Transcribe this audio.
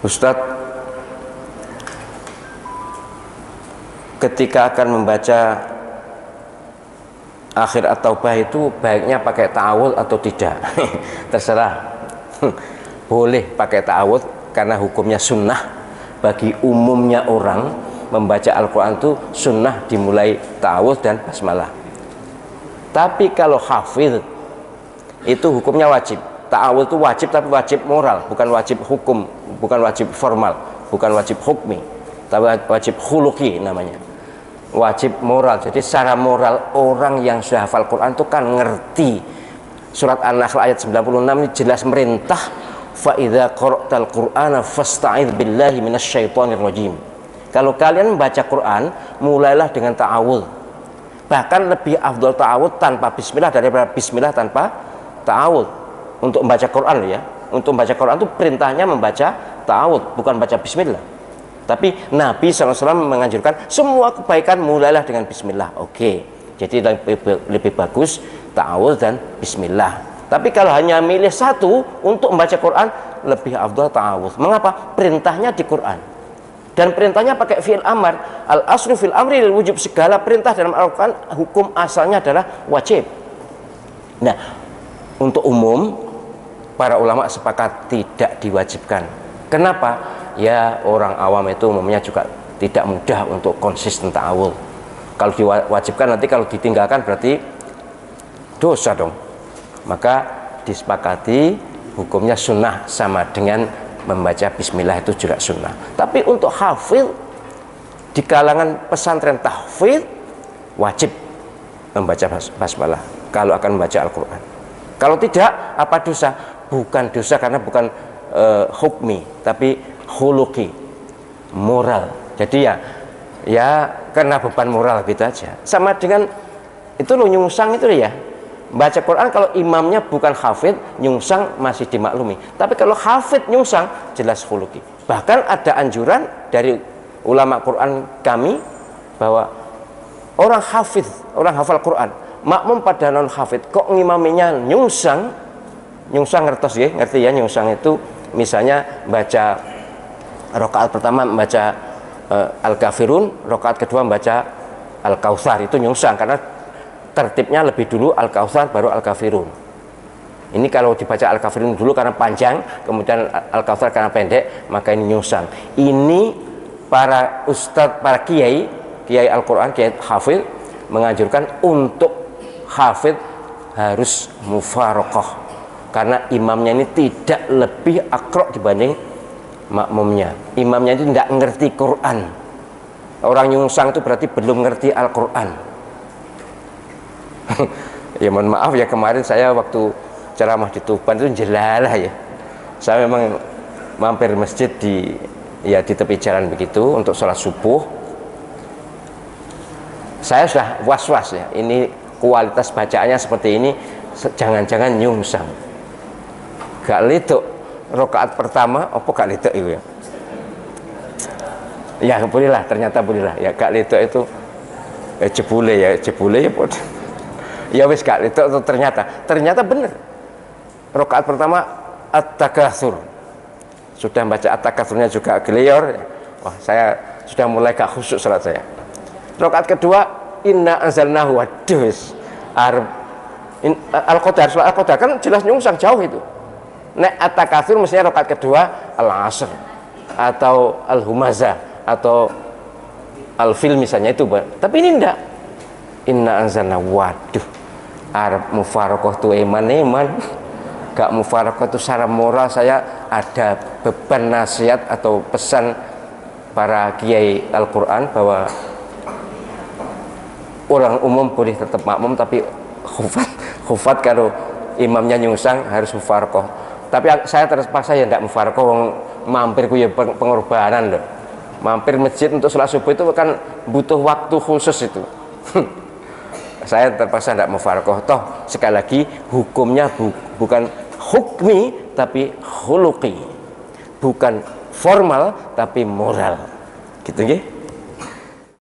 Ustadz, ketika akan membaca akhir at-taubah itu baiknya pakai ta'awudz atau tidak? Terserah. Boleh pakai ta'awudz karena hukumnya sunnah. Bagi umumnya orang membaca Al-Quran itu sunnah dimulai ta'awudz dan basmalah. Tapi kalau hafidh itu hukumnya wajib. Ta'awudz itu wajib, tapi wajib moral, bukan wajib hukum, bukan wajib formal, bukan wajib hukmi, tapi wajib khuluqi namanya. Wajib moral. Jadi secara moral orang yang sudah hafal Quran itu kan ngerti. Surat An-Nahl ayat 96 ini jelas merintah, fa idza qara'tal qur'ana fasta'idz billahi minasyaitonir rajim. Kalau kalian membaca Quran, mulailah dengan ta'awudz. Bahkan lebih afdal ta'awudz tanpa bismillah daripada bismillah tanpa ta'awudz. Untuk membaca Quran ya, untuk membaca Quran itu perintahnya membaca ta'awudz, bukan baca bismillah. Tapi Nabi SAW menganjurkan semua kebaikan mulailah dengan bismillah. Oke, jadi lebih bagus ta'awudz dan bismillah. Tapi kalau hanya milih satu untuk membaca Quran, lebih afdal ta'awudz. Mengapa? Perintahnya di Quran. Dan perintahnya pakai fi'il amar. Al-aslu fil amri lil wujub. Segala perintah dalam Al-Quran hukum asalnya adalah wajib. Nah, untuk umum para ulama sepakat tidak diwajibkan. Kenapa? Ya orang awam itu umumnya juga tidak mudah untuk konsisten ta'awudz. Kalau diwajibkan nanti kalau ditinggalkan berarti dosa dong. Maka disepakati hukumnya sunnah sama dengan membaca bismillah itu juga sunnah. Tapi untuk hafidh di kalangan pesantren tahfidz wajib membaca basmalah kalau akan membaca Al-Quran. Kalau tidak, apa dosa? Bukan dosa karena bukan hukmi, tapi khuluqi, moral. Jadi ya karena beban moral gitu aja. Sama dengan itu lo nyungsang itu ya. Baca Quran kalau imamnya bukan hafidh, nyungsang masih dimaklumi. Tapi kalau hafidh nyungsang jelas khuluqi. Bahkan ada anjuran dari ulama Quran kami bahwa orang hafidh, orang hafal Quran, makmum pada non hafidh kok ngimaminya nyungsang ngertos ya, ngerti ya nyungsang itu misalnya baca rakaat pertama membaca Al-Kafirun, rakaat kedua membaca Al-Kautsar, itu nyungsang karena tertibnya lebih dulu Al-Kautsar baru Al-Kafirun. Ini kalau dibaca Al-Kafirun dulu karena panjang, kemudian Al-Kautsar karena pendek, maka ini nyungsang. Ini para ustadz, para kiai Al-Quran, kiai hafidh menganjurkan untuk hafidh harus mufaraqah. Karena imamnya ini tidak lebih akrok dibanding makmumnya. Imamnya itu tidak ngerti Quran. Orang nyungsang itu berarti belum ngerti Al-Quran. Ya mohon maaf ya, kemarin saya waktu ceramah di Tuban itu jelalah ya. Saya memang mampir masjid di tepi jalan begitu untuk sholat subuh. Saya sudah was-was ya. Ini kualitas bacaannya seperti ini, jangan-jangan nyungsang. Gak lituk rakaat pertama, apa gak lituk itu ya? Ya bolehlah, ternyata bolehlah. Ya gak lituk itu jebule ya pot. Ya wis gak lituk itu ternyata bener. Rakaat pertama at-takatsur. Sudah baca at-takatsurnya juga geliyor. Wah, saya sudah mulai gak khusyuk salat saya. Rakaat kedua inna anzalnahu, waduh Al-Qadar, surah Al-Qadar kan jelas nyungsang jauh itu. Nek at-takatsur mestinya rakaat kedua al-asr atau al-humazah atau al-fil misalnya itu, tapi ini enggak. Inna anzalna, waduh arab mufaraqah tuh eman gak mufaraqah itu secara moral saya ada beban nasihat atau pesan para kiai Al-Quran bahwa orang umum boleh tetap makmum, tapi khufat kalau imamnya nyungsang harus mufaraqah. Tapi saya terpaksa ya tidak mufaraqah, mampir ku ya pengorbanan loh. Mampir masjid untuk sholat subuh itu kan butuh waktu khusus itu. Saya terpaksa tidak mufaraqah. Toh sekali lagi hukumnya bukan hukmi tapi khuluqi. Bukan formal tapi moral. Gitu nggih.